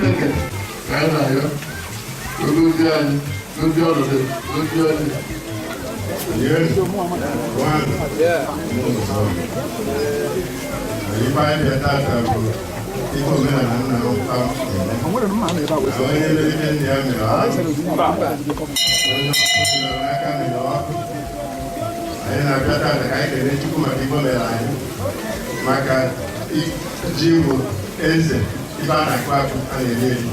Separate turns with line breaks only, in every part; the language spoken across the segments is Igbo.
Chineke ka anyị na-ayọ ogozi anyị gozi ọnọdụ gozi ọnụ
anyị na-abịa taata ka anyị kere Chukwu maka Igbo mere anyị maka ji bụ eze ibe a na-akụ akụ a na-eri eri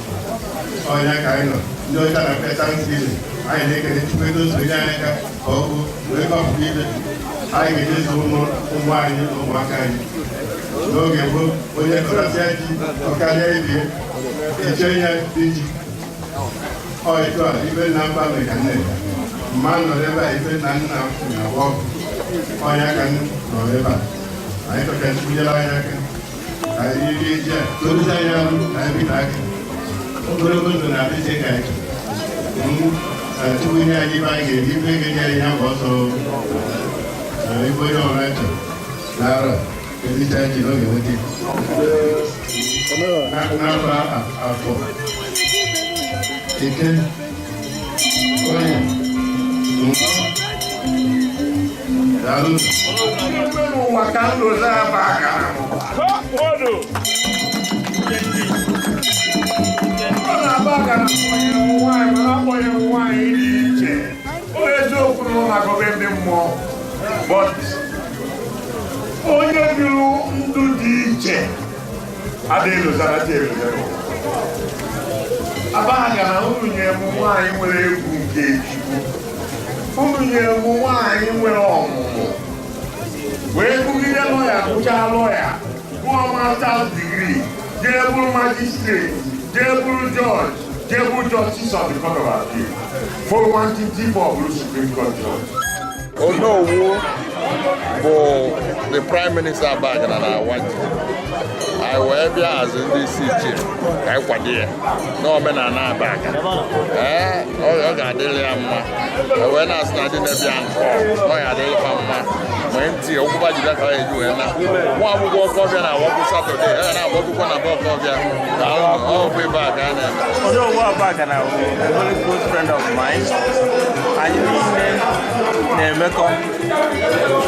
ọnya ka anyị nọ ndị ọcha na Thanksgiving anyị na-ekele Chukwu edozi onye anyị ka ọ bụ wee kọpụta ibe anyị ga-ejezu ụmụ anyị na ụmụaka anyị n'oge gboo onye kọrọsịa ji ọkarịa ibie eche ya dị ji etu a ibe na mba meka nne mma nọrọ ebe a ibe na nna na-agba ọkụ ọnya ka nọrọ ebe a anyị kọcha chukwunyere anyị aka ka anyị rie ji a tozi anyị alụ na anyị bita aka ogologo ndụ na-adịzi ka anyị Chukwu nye anyị ibe anyị ga-eri ibe ga-enye anyị ya mgbe ọsọ ibe onye ọbụla chọrọ n'ara ezicha ji n'oge nweta n'afọ afọ ike onye daalụ
ụwa ka ndụ na-aba aka ọ na-aba aka na akpọnyere nwaanyị mana akpọnyere nwaanyị dị iche ọ eziokwu na ụlọ agọbe ndị mmụọ onye biri ndụ dị iche adịghị lụzara dị eluzara abaga na unu nyere m nwaanyị nwere egwu nke Chukwu unu nyere m nwaanyị nwere ọmụmụ wee gụgide lọya gụchaa lọya gụọ masters degree jee bụrụ magistrate jee bụrụ judge jee bụrụ justice of the court of appeal for one thing for bụrụ Supreme Court judge.
Onowu bụ the prime minister Abagana na Awanji. Anyị wee bịa azụ ndị isi ichie ka anyị kwado ya n'omenala Abagana. Ọ ga-adịrị ya mma. Wee na-asị na ndị na-ebịa ọ ya adịrịkwa mma. Mgbe ntị okwukwa jide ka eji wee na nwa agbụgbọ ọkọbịa na-agbapụ Satọde ya na-agbapụkwa na be ọkọbịa ka ọ bụ ebe a ka a na-eme.
Onowu Abagana bụ a very close friend of mine. Anyị niile na-emekọ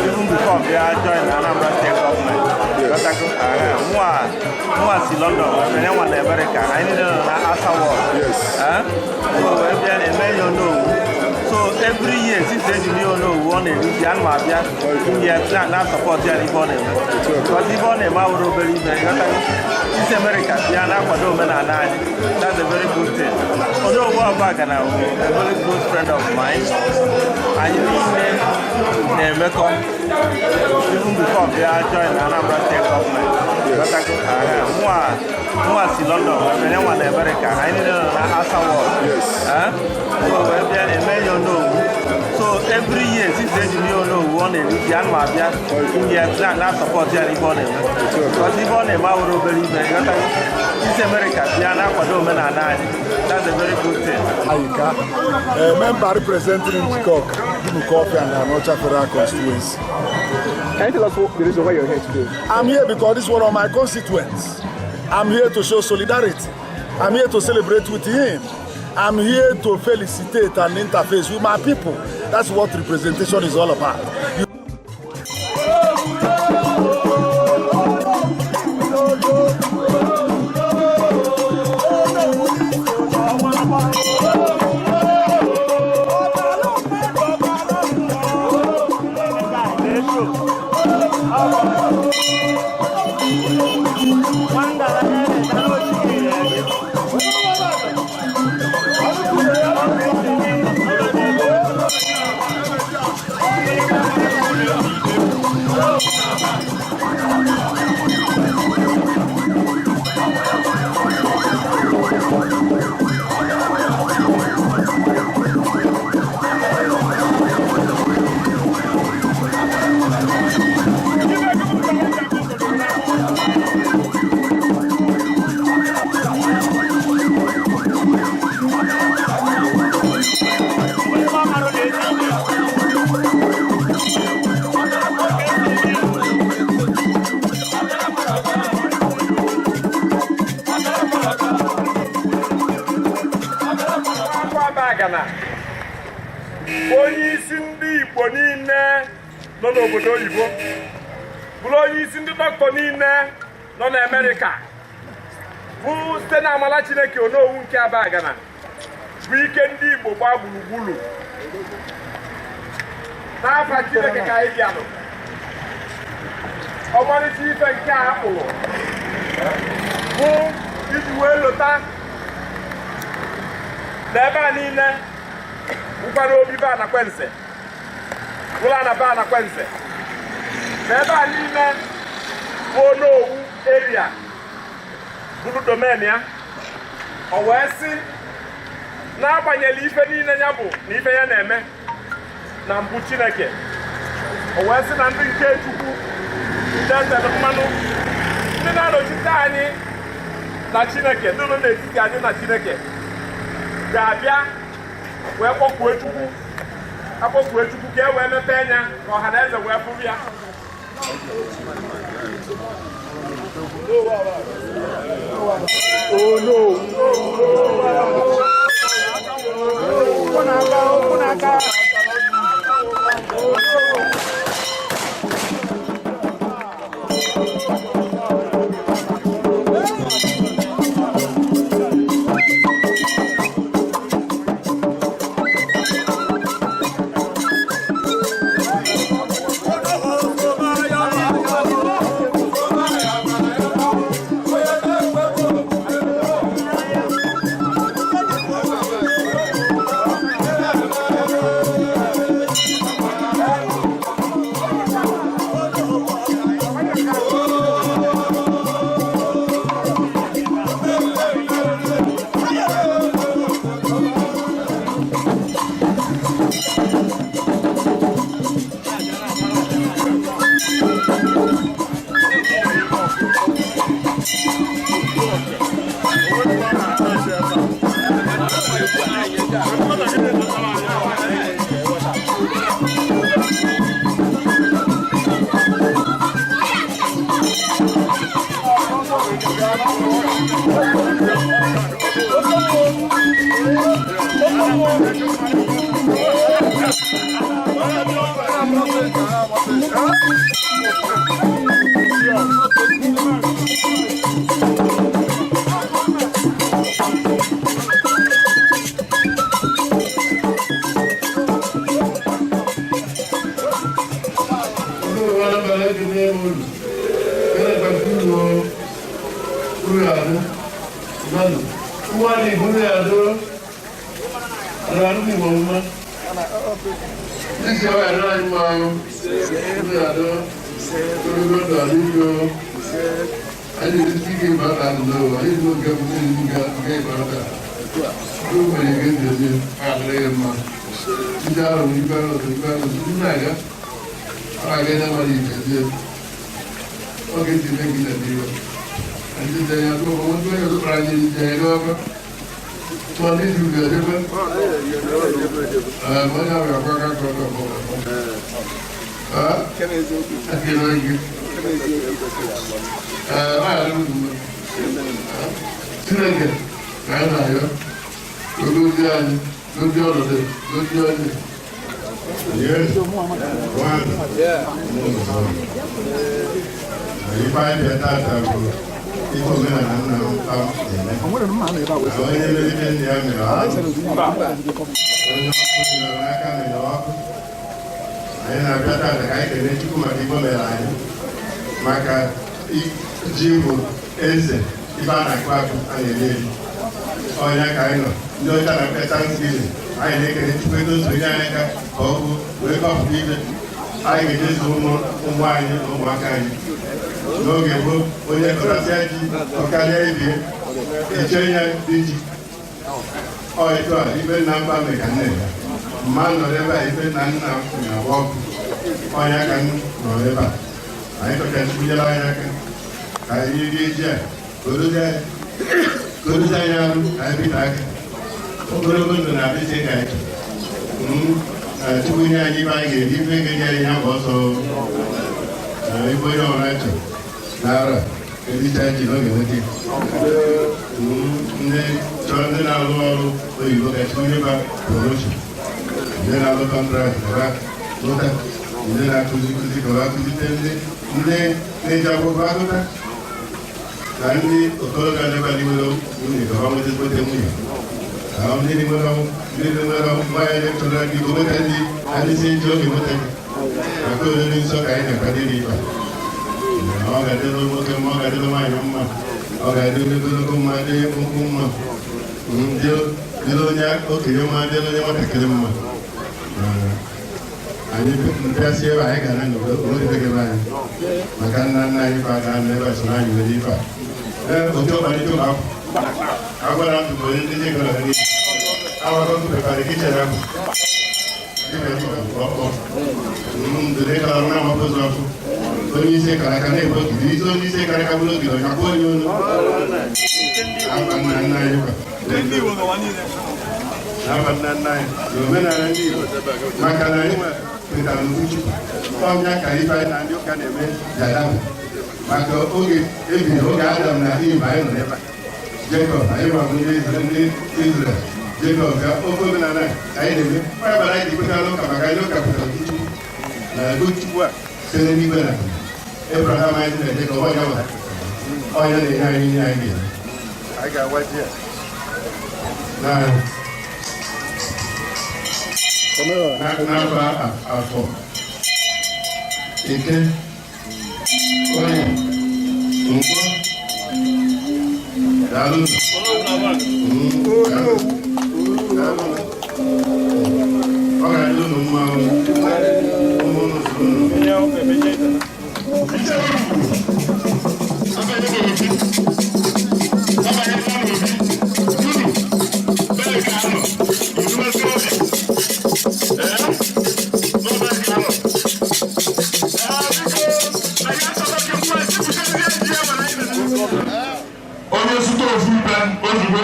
even before bịa join Anambra State Government. Nwa si London onye nwa na America anyị niile nọ na Asa World. Wee bịa na-eme ihe Onowu. So every year since eji m ihe Onowu ọ na-eruzi ana m abịa ihe na-asọpọtụ ya n'ife ọ na-eme. Because ife ọ na-eme awụrụ obere ibe isi America bịa na-akwado omenala anyị. That's a very good thing. Onowu Abagana bụ a very close friend of mine. Anyị niile na-emekọ even before bịa join Anambra State Government. Nwa si London onye nwa na America anyị niile nọ na Asa World. Wee bịa na-eme ihe Onowu. So every year since eji m ihe Onowu ọ na-eruzi ana m abịa ihe na-asọpọtụ ya n'ife ọ na-eme. Because ife ọ na-eme awụrụ obere ibe isi America bịa na-akwado omenala anyị. That's a very good thing.
Ayika, a member representing Njikok, Dunukọfịa and Anocha Federal Constituency.
Can you tell us the reason why you're here today?
I'm here because this is one of my constituents. I'm here to show solidarity. I'm here to celebrate with him. I'm here to felicitate and interface with my people. That's what representation is all about.
Thank you.
Abagana onye isi ndị Igbo niile nọ n'obodo oyibo bụrụ onye isi ndị dọkịta niile nọ n'Amerika bụ site na amala Chineke Onowu nke Abagana bụ ike ndị Igbo gbaa gburugburu n'afa Chineke ka anyị bịanụ ọmarịcha ife nke a kpụrụ bụ iji wee lota n'ebe a niile bụkwara obi be Anakwense ụlọ na be Anakwense n'ebe a niile bụ Onowu eria bụrụ domen ya o wee sị n'agbanyeghị ife niile ya bụ na ife ya na-eme na mbụ Chineke o wee sị na ndị nke Chukwu ndị eze mmanụ ndị na-anọchite anyị na Chineke ndị nọ n'etiti anyị na Chineke ga-abịa wee kpọkwue Chukwu akpọkwue Chukwu ka e wee mepee anya ka ọha na eze wee fụrụ ya oh no
maka ji bụ eze ibe a na-akpụ akpụ a na-eri ọnya ka anyị nọ ndị ọcha na mkpesa nkiri anyị na-ekele Chukwu edozonye anyị ka ọ bụ wee kọpụta ibe anyị ga-ejezu ụmụ anyị na ụmụaka anyị n'oge gboo onye kọrọsịa ji ọkarịa ibie eche ya dị ji etu a ibe nna mba meka nne ya mma nọrọ ebe a ibe nna nna na-agba ọkụ ọnya ka m nọrọ ebe a anyị kọcha Chukwunyere anyị aka ka anyị rie ji a kodozi anyị arụ ka anyị bite aka ogologo ndụ na-abịa ka anyị Chukwu nye anyị ibe anyị ga-eri ife ga-enye anyị ya bụ ọsọ ibe onye ọbụla chọrọ n'ara ericha ji n'oge nweta ndị chọrọ ndị na-alụ ọrụ oyibo gachi onye ba promotion ndị na-alụ kọntrakt gaba lụta ndị na-akụzi kụzi gaba kụzite ndị na-eji akwụkwọ agụta na ndị okorobịa lebaliwere nwunye gaba nwetezigbote nwunye ndị nwere mmanya chọrọ igbo nweta ndị adịzi ndị oge nweta maka oriri nsọ ka anyị na-akwadebe ịba ọ ga-adịrị nwoke mma ọ ga-adịrị nwaanyị mma ọ ga-adịrị ogologo mma dịrị mkpụmkpụ mma dịrị onye okenye mma dịrị onye nwatakịrị mma anyị mpịasị ebe anyị gara n'obodo anyị maka nna nna anyị fa ga na ebe a soro anyị nwere ife a otu ọmalite ụlọ akwụkwọ agwara m tụpụ ndị nye gara ha n'ihe awakọ tụpekarị kichin ahụ ndụdị ka ọrụ na-amapụzụ ọkụ onye isi kara aka na-ebu ogidi isi onye isi kara aka bụrụ ogidi ọnyakwa onye olu akwa nna nna anyị kwa akwa nna nna anyị na omenala ndị Igbo maka na anyị nwetara n'uchu ọnya ka ife anyị na ndị ụka na-eme jadabụ maka oge ebiri oge Adam na Eve anyị nọ ebe a Jacob anyị gwabụ ndị Israel Jacob ga ofe omenala anyị na-eme onye bara anyị dịbụtara ụka maka anyị ụka pụtara Chukwu na ego Chukwu a site n'igwe na Abraham anyị na Jacob onye na-enye anyị ihe anyị ga-eme anyị ga-agwaji ya n'afọ afọ Eke onye Nkwọ daalụ ọ ga-adị ụlọ mma
onye zụta ofu ibe ozugbo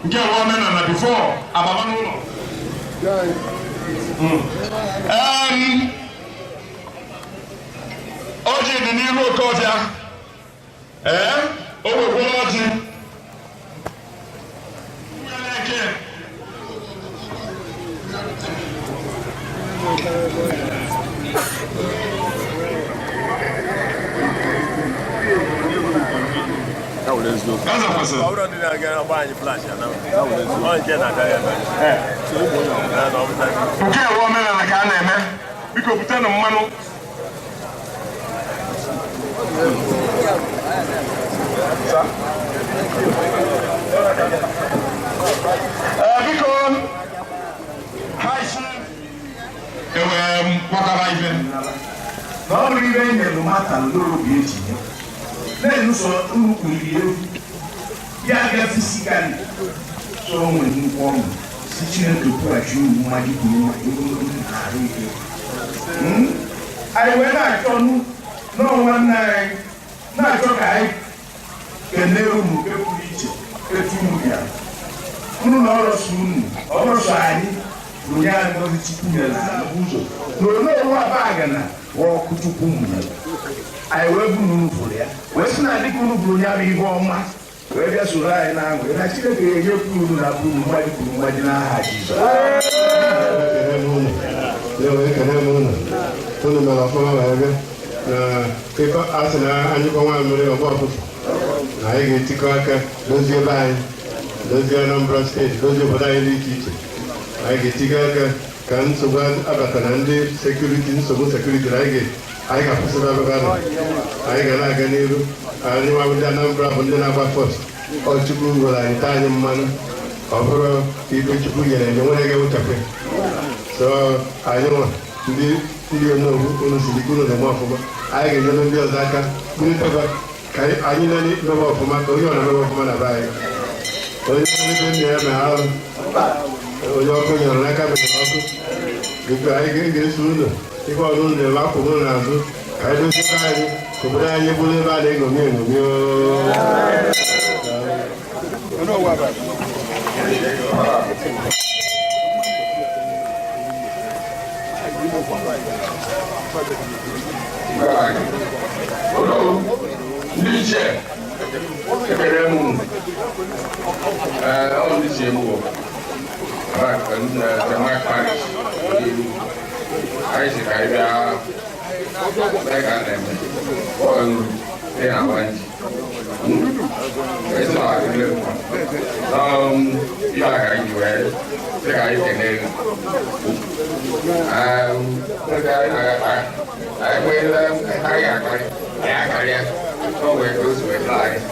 nke nwe omenala bifo ababa n'ụlọ ọjị dị n'ihu oke ọbịa o wekwara ọjị nke ewe omenala ka a na-eme biko butenụ mmanụ biko ha isi kwakara ibe
na ọ bụrụ ibe nyere nwata n'obi etinye na-enuso nnukwu iri ewu ya ga fisikali so nwere nnukwu ọṅụ si Chineke kwughachi uru mmadụ kwuru ogologo ahụ ike anyị wee na-achọ n'ọnwa nna anyị na-achọ ka anyị kelee unu nke pụrụ iche etu unu bịa unu na ọrọsọ anyị onye anyị ngozi Chukwu nyere ụzọ na ole onwe abaga na ọkụ Chukwu nyere anyị wee bụ n'unu fụrụ ya wee sị na dịka unu bụrụ ya bụ ihe ọma wee bịa soro anyị na-aṅụ na Chineke ga-enye unu na bụrụ mmadụ kwuru mmadụ n'aha Jizọs
unu mere ọfụma wee bịa na ịkọ asị na anyị kọ nwa mmiri ọgba ọfụfụ na anyị ga-etikọ aka dozie ebe anyị dozie Anambra steeti dozie obodo anyị dị iche iche anyị ga-etikọ aka ka nsogbu abata na ndị nsogbu sekuriti na anyị ga-akwụsịrị ebe ha nọ anyị ga na-aga n'iru anyị nwa ndị Anambra bụ ndị na-agba fọst Chukwu gwara anyị taa anyị mmanụ ọ bụrụ ibe Chukwu nyere enye nwere ga-ewechapụ so anyị nwa ndị onowu unu siri ike unu na-eme ọfụma anyị ga-enyere ndị ọzọ aka kpụrịtaba ka anyị na-eme ọfụma ka onye ọ na-eme ọfụma na be anyị onye ebe nna ya na arụ onye ọkụ nyere n'aka mere ọkụ biko anyị ga-eso ụlọ ife ọrụ ụlọ na-eme akwụrụ n'azụ ka anyị doziebe anyị ka obodo anyị bụrụ ebe a na-eṅomi eṅomi
Niche, Keremu, all this year, the Mark Parish, I see Caribbean, like I am, they are one. It's not a good one. You are anywhere, the guy can I will, I oh, it goes with life.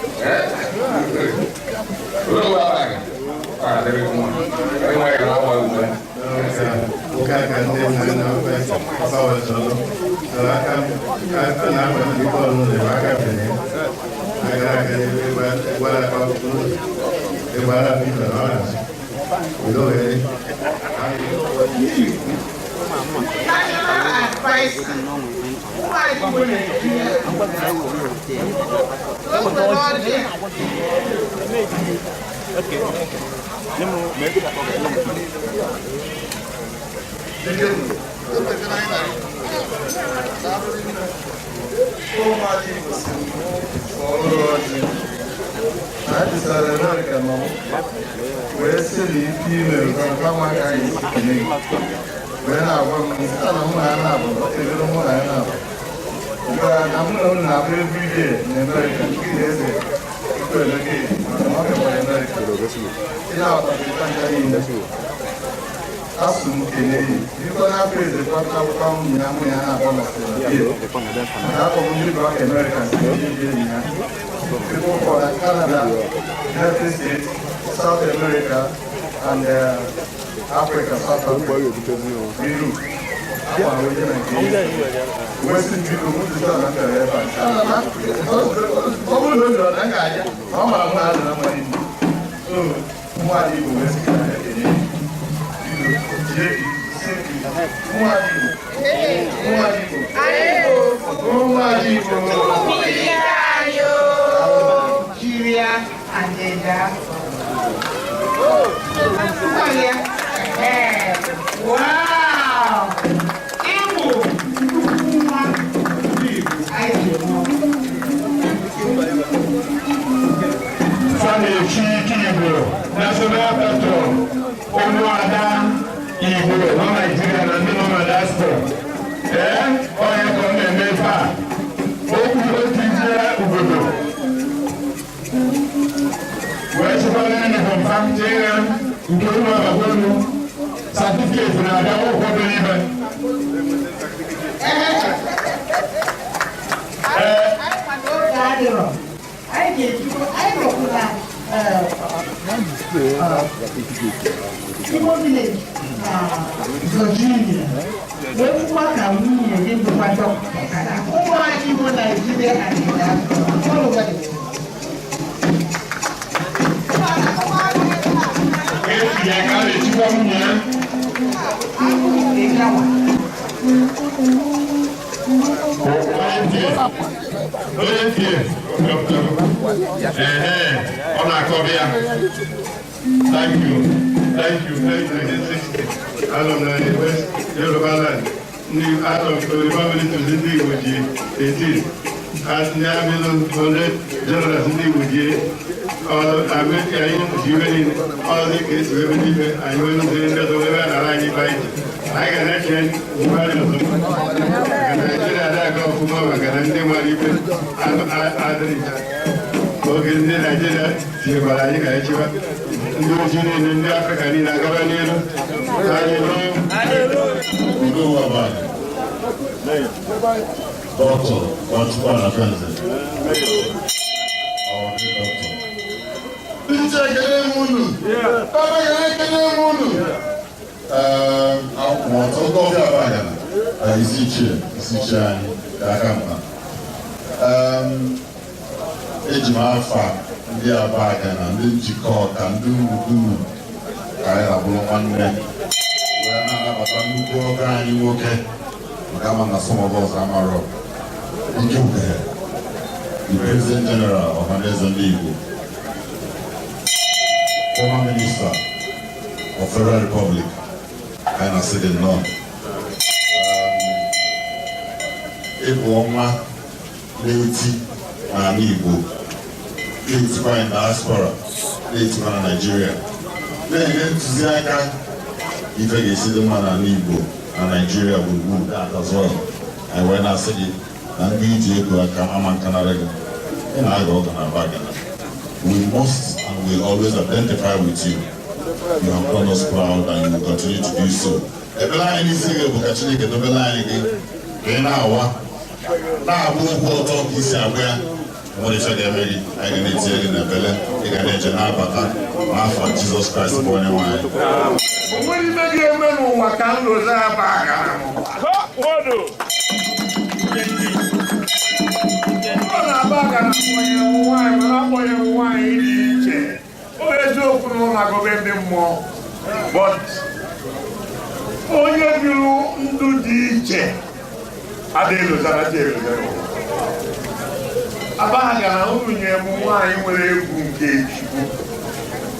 United States, South America, and Africa, South Africa. Western people who do not
wow!
Family Chikibo, National Patron, Onuada, Igbo, no Nigerian and no Madagascar. Oya Kone Mefa, Okubo Tijera Ugodo. Where's the family from Famjera, Nkoma Bagonu, certificate na Adamu Kodoniba.
I Virginia. When what are we in the part of Canada? Who are you when Nigeria and all over the world?
Thank you. Alumni West Yoruba Land, new out of the family to Zindi Wuji, 18. As Niamilo 100 General Zindi Wuji, all America, all the case, we will leave it, and we will say that we will align it by it. I can actually
Doctor, what's one of them? Ejimafa ndị abaga na ndị njikọ ka ndị ugwu ka anyị na-abụrụ nwanne wee na-anabata nnukwu oge anyị nwoke nke ama na some of us amarọ Ike Ubehe, the President General of Ohanaeze Ndị Igbo, former Minister of Federal Republic, anyị na-asị dị nnọọ. Ịbụ ọnwa na-eti n'ala Igbo na-etikwa na diaspora na-etikwa na Nigeria na-enye ntụziaka ife ga-esi dị mma n'ala Igbo na Nigeria gburugburu that as well. anyị wee na-asị gị na ndị iji ego aka ama nkanara gị ị na-aga ọga na bagana. We must and will always identify with you. You have done us proud and you will continue to do so. Ebele anyị n'isi gị bụ ka Chineke dobele anyị gị ka ị na-awa na-abụ ụkwụ ọtọ ka isi agba ya nwere ife ga-eme gị anyị ga na-etinye gị n'ebele ị ga na-eje na-abata n'afọ Jizọs Kraịst bụ onye nwe anyị.
O nwere ibe ga-eme n'ụwa ka m lụrụ aba agara ọ na-aba agara akpọnye nwaanyị mana akpọnye nwaanyị dị iche. Ọ bụ eziokwu na ụlọ agụbe ndị mmụọ but onye biri ndụ dị iche adịghị elozara dị elozara. Aba agara unu nyere m nwaanyị nwere egwu nke Chukwu.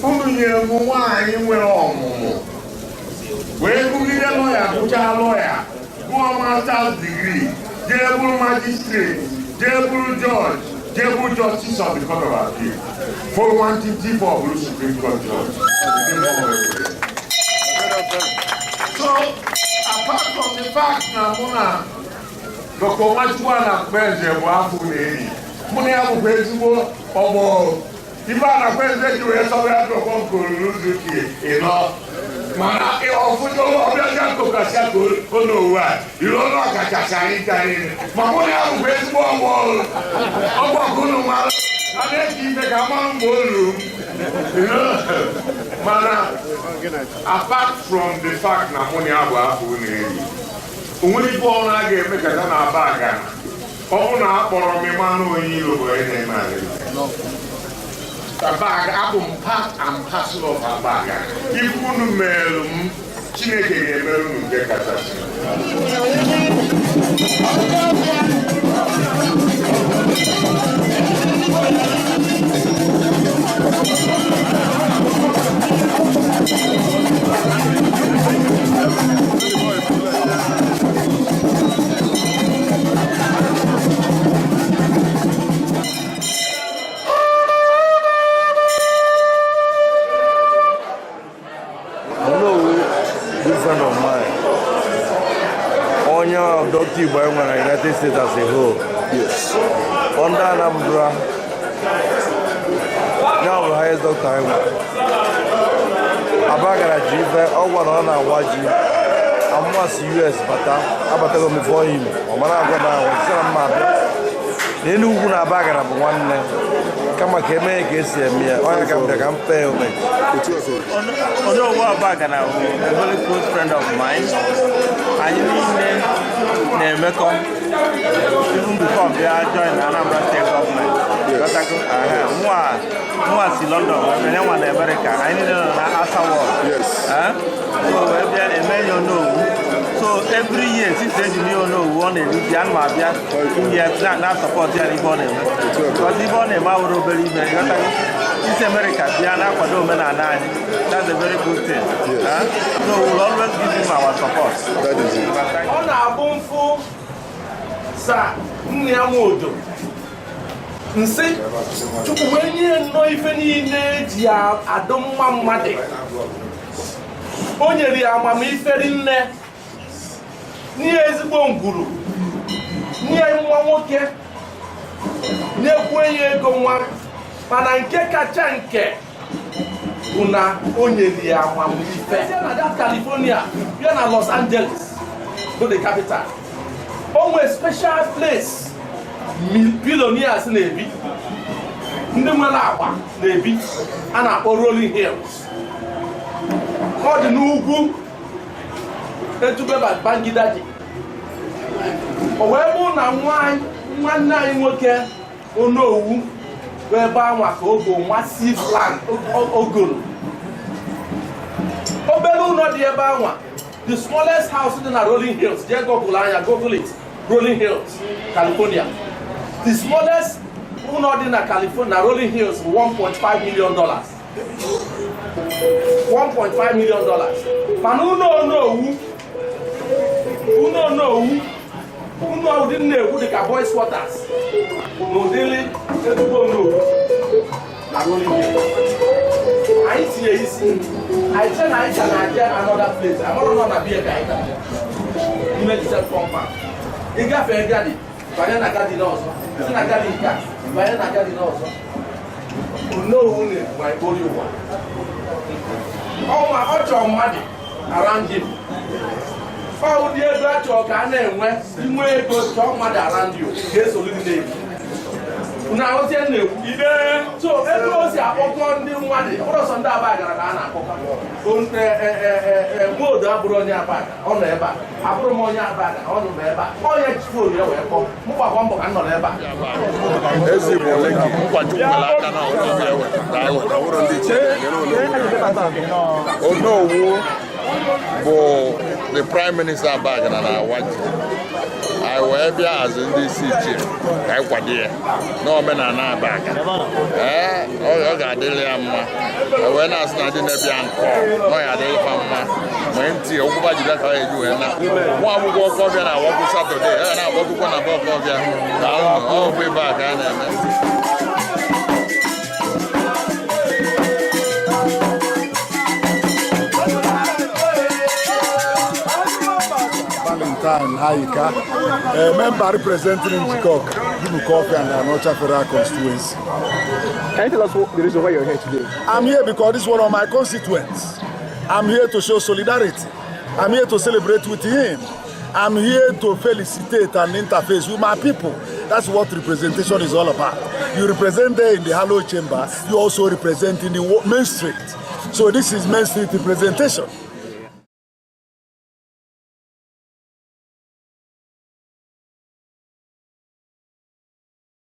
Unu nyere m nwaanyị nwere ọmụmụ wee gụgide lọya gụchaa lọya gụọ master's degree jee bụrụ magistrate jee bụrụ judge jee bụrụ justice of the court of appeal for nwantịntị for ọbụrụ Supreme Court judge. So apart from the fact na mụ na Dr. Nwachukwu na Mkpenze bụ afọ na-eri mụ na ya bụkwa ezigbo ọgbọ ife a na Mkpenze ji wee sọrọ ya dọkọ nkoro n'ụzọ uke ịnọ mana ọfụjọ ọbịaja ntụkasị aka onowu a iri ọnụ ọkachasị anyị karịrị ma mụ na ya bụkwa ezigbo ọgbọ unu mara a na-eji ife ka ama mgbe olu mana apart from the fact na mụ na ya bụ afọ na-eri onwere ife ọrụ a ga-eme ka ya na-aba agana ọ bụ na akpọrọ m ịmanụ onye iro bụ onye na-eme alị abụ m part and parcel of Abaga. Ife unu merụ m Chineke ga-emerụ unu nke kachasị.
Dr. Igbo in the United States as a whole.
Yes.
Under Anambra, now the highest doctor. Abagara Jive, Owan on Waji, and once US Bata, Abatago before him, Omanaga, Sam They knew who Abagara one. Kama keme kesi ya mia, oya kama kampe ume. Ono wa Abagara, a very close friend of mine. And you Nemeko, even before they are joined Anambra State government. Because I see London, and I want America. I need an Asa war.
Yes.
So you know. So every year, since then you know, we want to do the Anmabia, not support the Ibone. Because Ibone, I will believe me. It's America, Diana, that's a very good thing. Yes. So we'll always give him our support.
That is it.
On a bonfo, sir, Nyamodo. Nse, Chukwuenye no ifeni ne dia adoma made. Onye ri amami iferi nne. Ni ezigbo nguru. Ni nwa nwoke. Na-ekwenye ego nwa. Mana nke kacha nke una onye ri amami ife. Na that California, you na Los Angeles, to the capital. Onwe special place. Billionaires na-ebi ndị nwere agba na-ebi a na-akpọ Rolling Hills. Ọ dị n'ugwu etubeba Bangida ji. O wee bụ na nwanne anyị nwoke Onowu bụ ebe anwa ka ogo massive land ogoro. Obere ụlọ dị ebe anwa, the smallest house dị na Rolling Hills, jee Google anya, Google it, Rolling Hills, California. The smallest in California, Rolling Hills, $1.5 million. $1.5 million. But who didn't know who the Boy Squatters. No, daily
ezigbo n'obodo na rolling anyị tinye isi anyị che na anyị ka na-abịa another place amara nọ na bie ka anyị na-abịa n'ime Joseph compound ịgafee gadi banye na gadi n'ọzọ si na gadi nke a banye na gadi n'ọzọ onowu na ikpori ụwa ọnwa ọ chọrọ mmadụ around him ụdị ego a chọrọ ka a na-enwe inwe ego chọọ mmadụ around you ga-esolu ndị na-ebi na otie na-ekwu ide so ebe o si akpọkọ ndị mmadụ ọsọ ndị Aba gara ka a na-akpọkọ moodu abụrụ onye Aba ọ nọ ebe a abụrụ m onye Aba ọ nọ ebe a onye chifuru ya wee kpọ m gbakwa mbọ ka m nọ n'ebe a
ezigbo leki nkwaju nwere aka na Onowu bụ the prime minister Aba gara na Awaji anyị wee bịa azụ ndị isi ichie ka anyị kwado ya n'omenala Aba ọ ga-adịrị ya mma wee na-asị na ndị na-ebịa nkọ ọ ya adịrịkwa mma nwee ntị ọgwụgwa jide ka ọ eji wee na nwa agbụgbọ ọkọbịa na awọkụ Satọde ya na-agbọkụkwa na ọkọbịa ka ọ bụ ebe a ka a na-eme
Valentine Ayika, a member representing Njikok, Dunukofia and Anocha Federal constituency.
Can you tell us the reason why you're here today?
I'm here because this is one of my constituents. I'm here to show solidarity. I'm here to celebrate with him. I'm here to felicitate and interface with my people. That's what representation is all about. You represent there in the Halo Chamber, you also represent in the Main Street. So this is Main Street representation.